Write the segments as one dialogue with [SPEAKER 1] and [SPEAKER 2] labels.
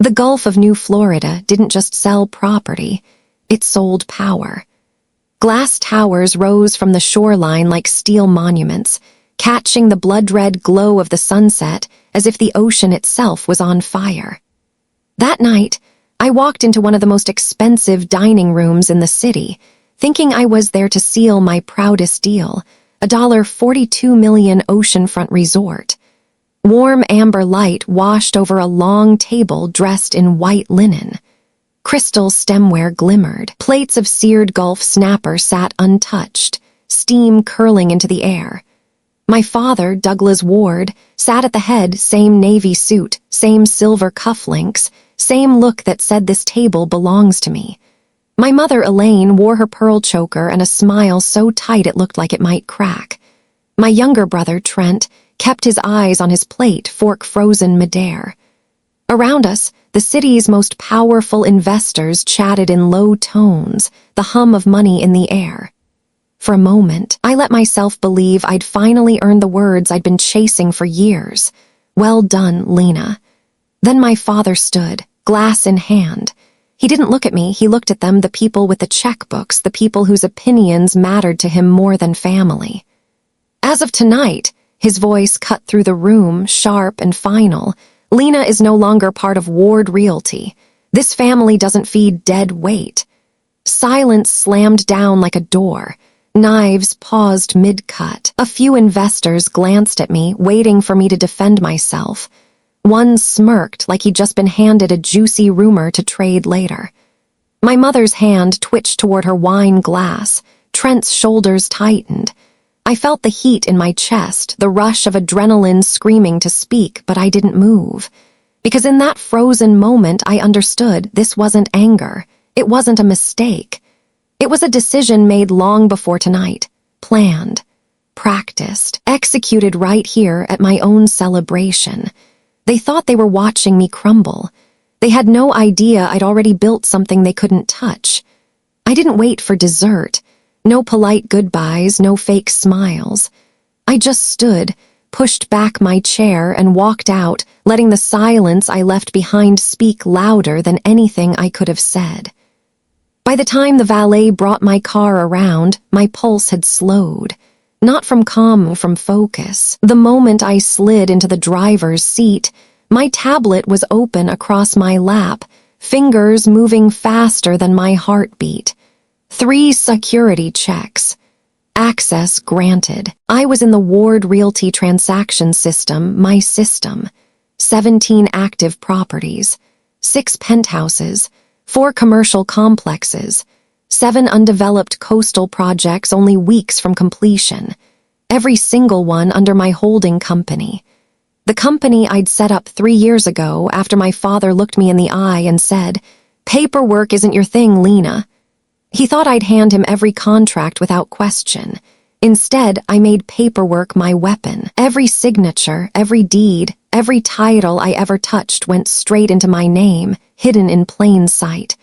[SPEAKER 1] The Gulf of New Florida didn't just sell property, it sold power. Glass towers rose from the shoreline like steel monuments, catching the blood-red glow of the sunset as if the ocean itself was on fire. That night, I walked into one of the most expensive dining rooms in the city, thinking I was there to seal my proudest deal, a $42 million oceanfront resort. Warm amber light washed over a long table dressed in white linen. Crystal stemware glimmered. Plates of seared Gulf snapper sat untouched, steam curling into the air. My father, Douglas Ward, sat at the head, same navy suit, same silver cufflinks, same look that said this table belongs to me. My mother, Elaine, wore her pearl choker and a smile so tight it looked like it might crack. My younger brother, Trent, kept his eyes on his plate, fork frozen midair. Around us, the city's most powerful investors chatted in low tones, the hum of money in the air. For a moment, I let myself believe I'd finally earned the words I'd been chasing for years. Well done, Lena. Then my father stood, glass in hand. He didn't look at me, he looked at them, the people with the checkbooks, the people whose opinions mattered to him more than family. As of tonight, his voice cut through the room, sharp and final. Lena is no longer part of Ward Realty. This family doesn't feed dead weight. Silence slammed down like a door. Knives paused mid-cut. A few investors glanced at me, waiting for me to defend myself. One smirked like he'd just been handed a juicy rumor to trade later. My mother's hand twitched toward her wine glass. Trent's shoulders tightened. I felt the heat in my chest, the rush of adrenaline screaming to speak, but I didn't move. Because in that frozen moment, I understood this wasn't anger. It wasn't a mistake. It was a decision made long before tonight, planned, practiced, executed right here at my own celebration. They thought they were watching me crumble. They had no idea I'd already built something they couldn't touch. I didn't wait for dessert. No polite goodbyes, no fake smiles. I just stood, pushed back my chair, and walked out, letting the silence I left behind speak louder than anything I could have said. By the time the valet brought my car around, my pulse had slowed. Not from calm, from focus. The moment I slid into the driver's seat, my tablet was open across my lap, fingers moving faster than my heartbeat. 3 security checks. Access granted. I was in the Ward Realty transaction system, my system. 17 active properties. 6 penthouses. 4 commercial complexes. 7 undeveloped coastal projects only weeks from completion. Every single one under my holding company. The company I'd set up 3 years ago after my father looked me in the eye and said, "Paperwork isn't your thing, Lena." He thought I'd hand him every contract without question. Instead, I made paperwork my weapon. Every signature, every deed, every title I ever touched went straight into my name, hidden in plain sight.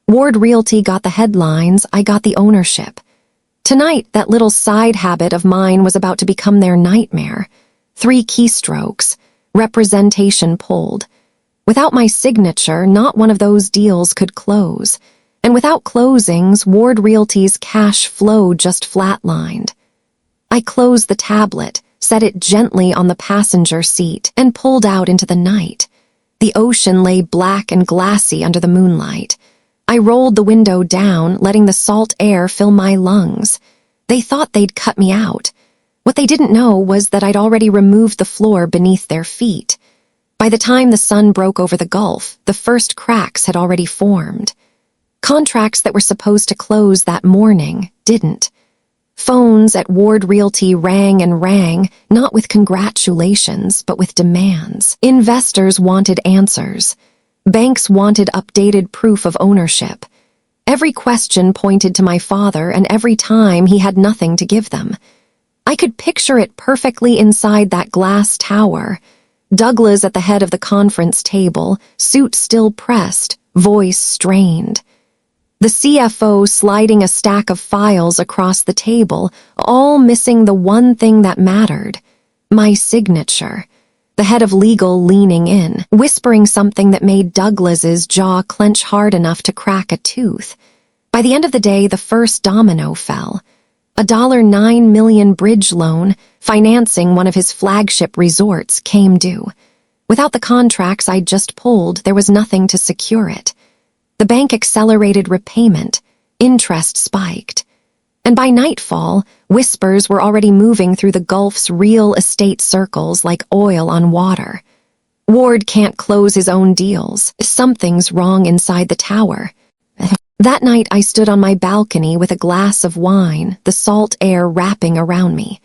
[SPEAKER 1] Ward Realty got the headlines, I got the ownership. Tonight, that little side habit of mine was about to become their nightmare. 3 keystrokes, representation pulled. Without my signature, not one of those deals could close. And without closings, Ward Realty's cash flow just flatlined. I closed the tablet, set it gently on the passenger seat, and pulled out into the night. The ocean lay black and glassy under the moonlight. I rolled the window down, letting the salt air fill my lungs. They thought they'd cut me out. What they didn't know was that I'd already removed the floor beneath their feet. By the time the sun broke over the Gulf, the first cracks had already formed. Contracts that were supposed to close that morning didn't. Phones at Ward Realty rang and rang, not with congratulations, but with demands. Investors wanted answers. Banks wanted updated proof of ownership. Every question pointed to my father, and every time he had nothing to give them. I could picture it perfectly inside that glass tower. Douglas at the head of the conference table, suit still pressed, voice strained. The CFO sliding a stack of files across the table, all missing the one thing that mattered, my signature. the head of legal leaning in, whispering something that made Douglas's jaw clench hard enough to crack a tooth. By the end of the day, the first domino fell. A $9 million bridge loan financing one of his flagship resorts came due. Without the contracts I'd just pulled, there was nothing to secure it. The bank accelerated repayment, interest spiked. And by nightfall, whispers were already moving through the Gulf's real estate circles like oil on water. Ward can't close his own deals. Something's wrong inside the tower. That night I stood on my balcony with a glass of wine, the salt air wrapping around me.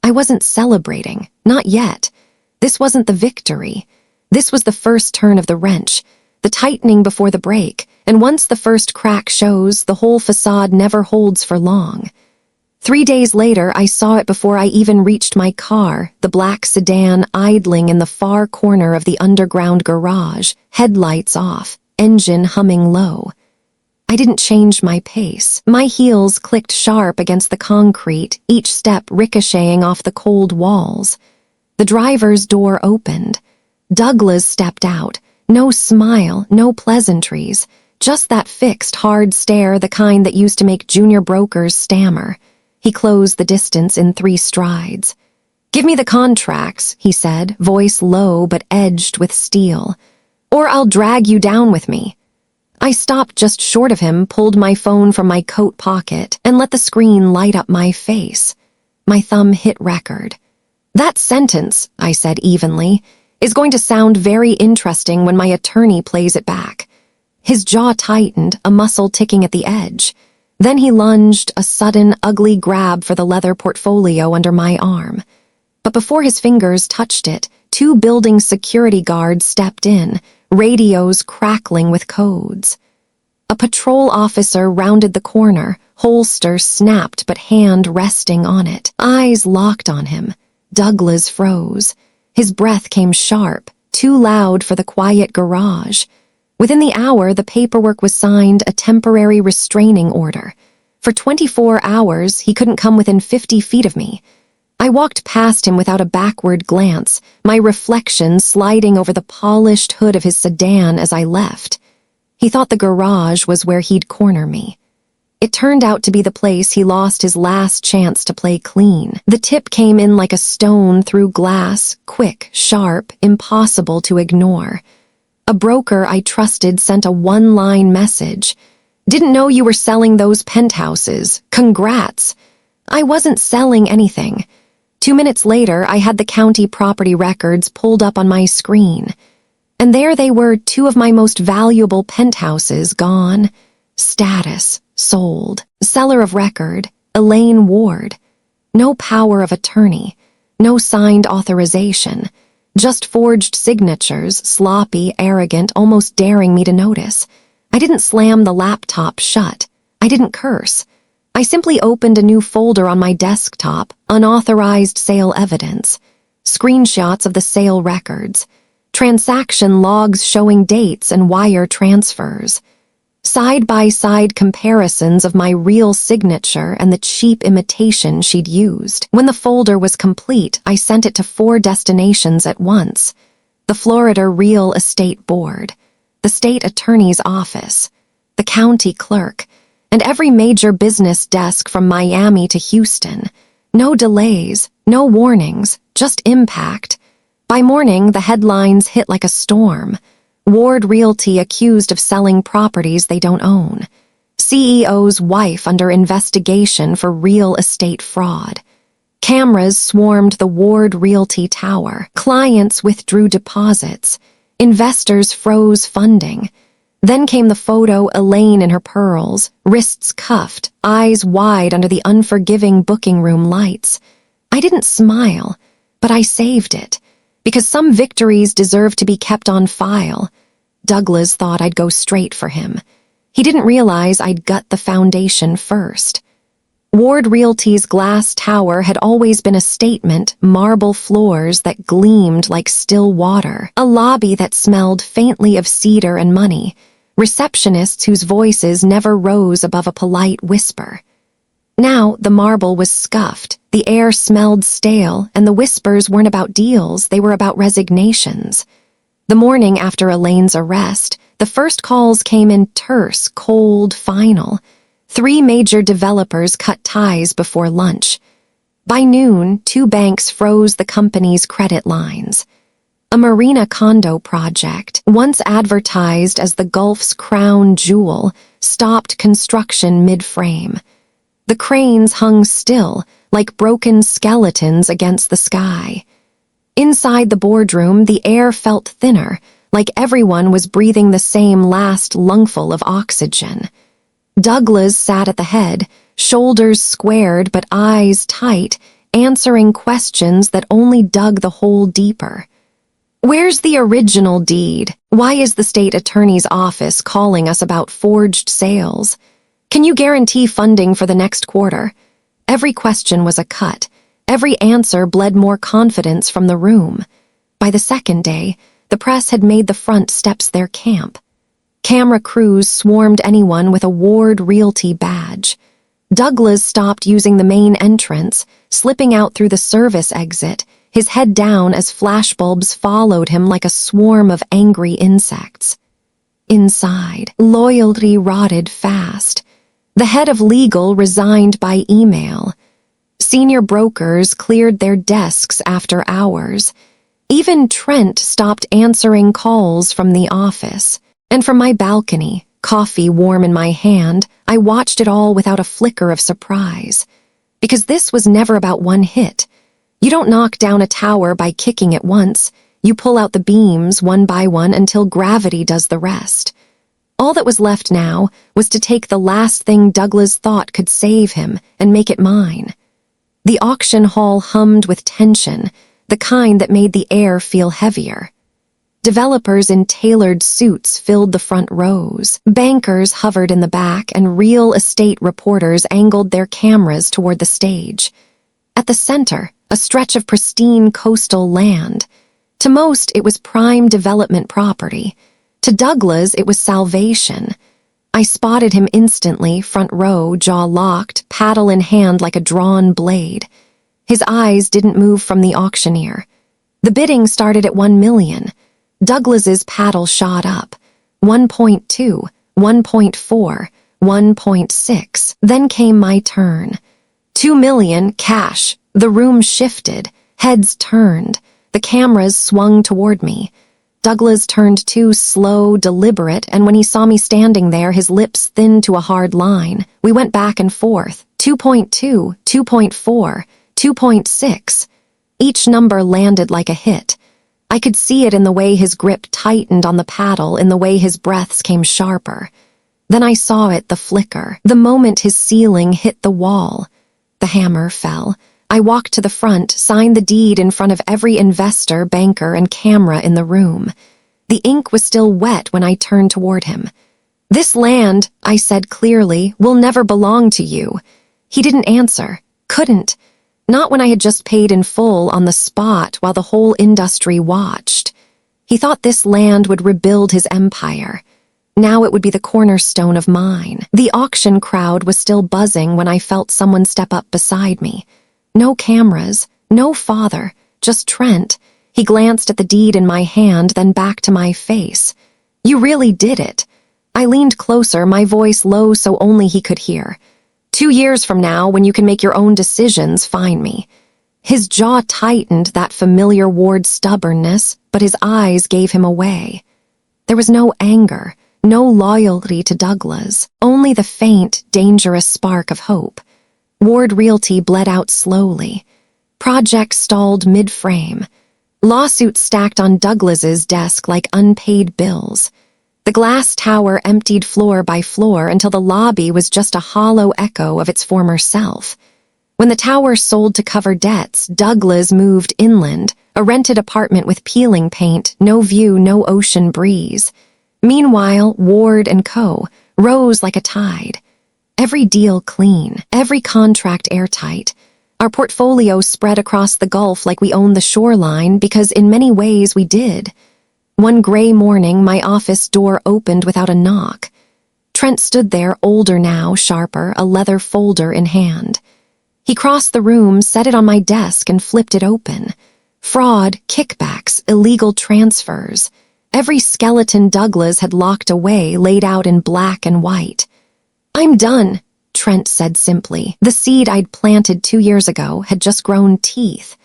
[SPEAKER 1] I wasn't celebrating, not yet. This wasn't the victory. This was the first turn of the wrench, the tightening before the break, and once the first crack shows, the whole facade never holds for long. 3 days later, I saw it before I even reached my car, the black sedan idling in the far corner of the underground garage, headlights off, engine humming low. I didn't change my pace. My heels clicked sharp against the concrete, each step ricocheting off the cold walls. The driver's door opened. Douglas stepped out. No smile, no pleasantries, just that fixed, hard stare, the kind that used to make junior brokers stammer. He closed the distance in 3 strides. "Give me the contracts," he said, voice low but edged with steel. "Or I'll drag you down with me." I stopped just short of him, pulled my phone from my coat pocket, and let the screen light up my face. My thumb hit record. "That sentence," I said evenly, "is going to sound very interesting when my attorney plays it back." His jaw tightened, a muscle ticking at the edge. Then he lunged, a sudden, ugly grab for the leather portfolio under my arm. But before his fingers touched it, 2 building security guards stepped in, radios crackling with codes. A patrol officer rounded the corner, holster snapped but hand resting on it. Eyes locked on him. Douglas froze. His breath came sharp, too loud for the quiet garage. Within the hour, the paperwork was signed, a temporary restraining order. For 24 hours, he couldn't come within 50 feet of me. I walked past him without a backward glance, my reflection sliding over the polished hood of his sedan as I left. He thought the garage was where he'd corner me. It turned out to be the place he lost his last chance to play clean. The tip came in like a stone through glass, quick, sharp, impossible to ignore. A broker I trusted sent a 1-line message. "Didn't know you were selling those penthouses. Congrats." I wasn't selling anything. 2 minutes later, I had the county property records pulled up on my screen. And there they were, 2 of my most valuable penthouses gone. Status, sold. Seller of record, Elaine Ward. No power of attorney. No signed authorization. Just forged signatures, sloppy, arrogant, almost daring me to notice. I didn't slam the laptop shut. I didn't curse. I simply opened a new folder on my desktop, unauthorized sale evidence, screenshots of the sale records, transaction logs showing dates and wire transfers, side-by-side comparisons of my real signature and the cheap imitation she'd used. When the folder was complete, I sent it to 4 destinations at once: the Florida Real Estate Board, the state attorney's office, the county clerk, and every major business desk from Miami to Houston. No delays, no warnings, just impact. By morning, the headlines hit like a storm. Ward Realty accused of selling properties they don't own. CEO's wife under investigation for real estate fraud. Cameras swarmed the Ward Realty Tower. Clients withdrew deposits. Investors froze funding. Then came the photo Elaine in her pearls, wrists cuffed, eyes wide under the unforgiving booking room lights. I didn't smile, but I saved it, because some victories deserve to be kept on file. Douglas thought I'd go straight for him. He didn't realize I'd gut the foundation first. Ward Realty's glass tower had always been a statement, marble floors that gleamed like still water, a lobby that smelled faintly of cedar and money, receptionists whose voices never rose above a polite whisper. Now the marble was scuffed, The air smelled stale, and the whispers weren't about deals, they were about resignations. The morning after Elaine's arrest, the first calls came in terse, cold, final. 3 major developers cut ties before lunch. By noon, 2 banks froze the company's credit lines. A marina condo project, once advertised as the Gulf's crown jewel, stopped construction mid-frame. The cranes hung still, like broken skeletons against the sky. Inside the boardroom, the air felt thinner, like everyone was breathing the same last lungful of oxygen. Douglas sat at the head, shoulders squared but eyes tight, answering questions that only dug the hole deeper. Where's the original deed? Why is the state attorney's office calling us about forged sales? Can you guarantee funding for the next quarter? Every question was a cut. Every answer bled more confidence from the room. By the second day, the press had made the front steps their camp. Camera crews swarmed anyone with a Ward Realty badge. Douglas stopped using the main entrance, slipping out through the service exit, his head down as flashbulbs followed him like a swarm of angry insects. Inside, loyalty rotted fast. The head of legal resigned by email. Senior brokers cleared their desks after hours. Even Trent stopped answering calls from the office. And from my balcony, coffee warm in my hand, I watched it all without a flicker of surprise. Because this was never about one hit. You don't knock down a tower by kicking it once. You pull out the beams one by one until gravity does the rest. All that was left now was to take the last thing Douglas thought could save him and make it mine. The auction hall hummed with tension, the kind that made the air feel heavier. Developers in tailored suits filled the front rows. Bankers hovered in the back, and real estate reporters angled their cameras toward the stage. At the center, a stretch of pristine coastal land. To most, it was prime development property. To Douglas, it was salvation. I spotted him instantly, front row, jaw locked, paddle in hand like a drawn blade. His eyes didn't move from the auctioneer. The bidding started at 1 million. Douglas's paddle shot up. 1.2, 1.4, 1.6. Then came my turn. 2 million, cash. The room shifted. Heads turned. The cameras swung toward me. Douglas turned too slow, deliberate, and when he saw me standing there, his lips thinned to a hard line. We went back and forth. 2.2, 2.4, 2.6. Each number landed like a hit. I could see it in the way his grip tightened on the paddle, in the way his breaths came sharper. Then I saw it, the flicker, the moment his ceiling hit the wall. The hammer fell. I walked to the front, signed the deed in front of every investor, banker, and camera in the room. The ink was still wet when I turned toward him. "This land," I said clearly, "will never belong to you." He didn't answer. Couldn't. Not when I had just paid in full on the spot while the whole industry watched. He thought this land would rebuild his empire. Now it would be the cornerstone of mine. The auction crowd was still buzzing when I felt someone step up beside me. No cameras, no father, just Trent. He glanced at the deed in my hand, then back to my face. "You really did it." I leaned closer, my voice low so only he could hear. 2 years from now, when you can make your own decisions, find me." His jaw tightened, that familiar Ward stubbornness, but his eyes gave him away. There was no anger, no loyalty to Douglas, only the faint, dangerous spark of hope. Ward Realty bled out slowly. Project stalled mid-frame. Lawsuits stacked on Douglas's desk like unpaid bills. The glass tower emptied floor by floor until the lobby was just a hollow echo of its former self. When the tower sold to cover debts, Douglas moved inland, a rented apartment with peeling paint, no view, no ocean breeze. Meanwhile, Ward & Co. rose like a tide. Every deal clean, every contract airtight. Our portfolio spread across the Gulf like we owned the shoreline because in many ways we did. One gray morning, my office door opened without a knock. Trent stood there, older now, sharper, a leather folder in hand. He crossed the room, set it on my desk, and flipped it open. Fraud, kickbacks, illegal transfers. Every skeleton Douglas had locked away laid out in black and white. "I'm done," Trent said simply. The seed I'd planted 2 years ago had just grown teeth.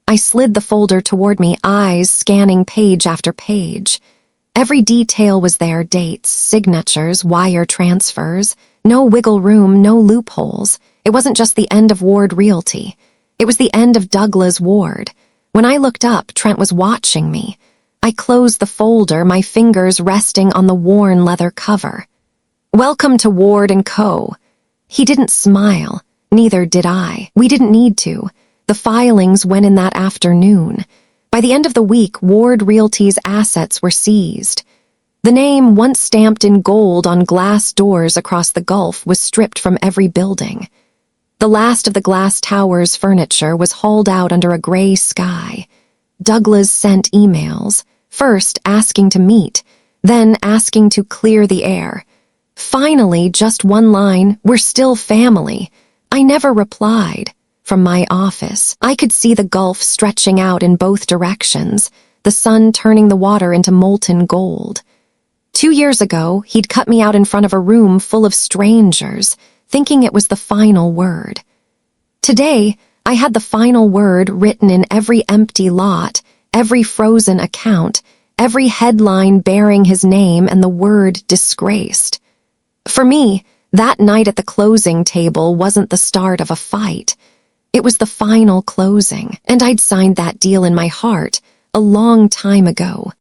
[SPEAKER 1] I slid the folder toward me, eyes scanning page after page. Every detail was there, dates, signatures, wire transfers. No wiggle room, no loopholes. It wasn't just the end of Ward Realty. It was the end of Douglas Ward. When I looked up, Trent was watching me. I closed the folder, my fingers resting on the worn leather cover. "Welcome to Ward & Co." He didn't smile. Neither did I. We didn't need to. The filings went in that afternoon. By the end of the week, Ward Realty's assets were seized. The name, once stamped in gold on glass doors across the Gulf, was stripped from every building. The last of the glass tower's furniture was hauled out under a gray sky. Douglas sent emails, first asking to meet, then asking to clear the air. Finally, just one line, "We're still family." I never replied. From my office, I could see the Gulf stretching out in both directions, the sun turning the water into molten gold. 2 years ago, he'd cut me out in front of a room full of strangers, thinking it was the final word. Today, I had the final word written in every empty lot, every frozen account, every headline bearing his name, and the word disgraced. For me, that night at the closing table wasn't the start of a fight. It was the final closing, and I'd signed that deal in my heart a long time ago.